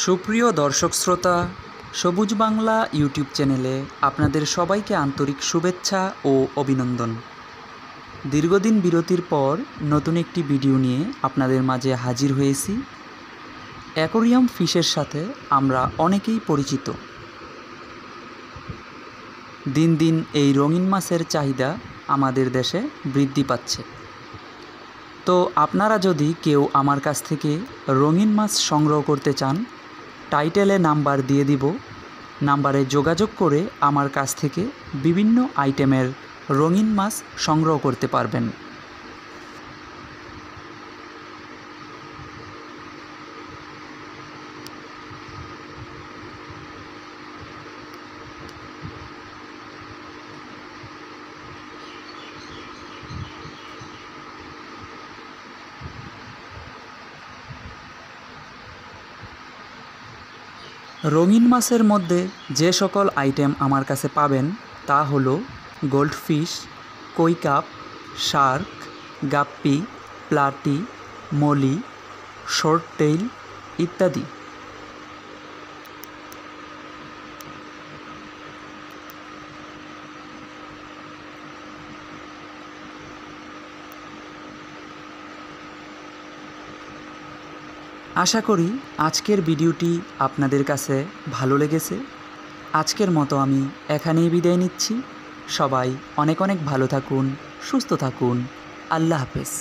সুপ্রিয় দর্শক শ্রোতা, সবুজ বাংলা ইউটিউব চ্যানেলে আপনাদের সবাইকে আন্তরিক শুভেচ্ছা ও অভিনন্দন। দীর্ঘদিন বিরতির পর নতুন একটি ভিডিও নিয়ে আপনাদের মাঝে হাজির হয়েছি। অ্যাকোরিয়াম ফিশের সাথে আমরা অনেকেই পরিচিত। দিন দিন এই রঙিন মাছের চাহিদা আমাদের দেশে বৃদ্ধি পাচ্ছে। তো আপনারা যদি কেউ আমার কাছ থেকে রঙিন মাছ সংগ্রহ করতে চান, টাইটেলে নাম্বার দিয়ে দিব। নাম্বারে যোগাযোগ করে আমার কাছ থেকে বিভিন্ন আইটেমের রঙিন মাছ সংগ্রহ করতে পারবেন। রঙিন মাছের মধ্যে যে সকল আইটেম আমার কাছে পাবেন তা হলো গোল্ডফিশ, কই cup, Shark, গাপ্পি, প্লাটি, Moli, short tail ইত্যাদি। আশা করি আজকের ভিডিওটি আপনাদের কাছে ভালো লেগেছে। আজকের মতো আমি এখানেই বিদায় নিচ্ছি। সবাই অনেক অনেক ভালো থাকুন, সুস্থ থাকুন। আল্লাহ হাফেজ।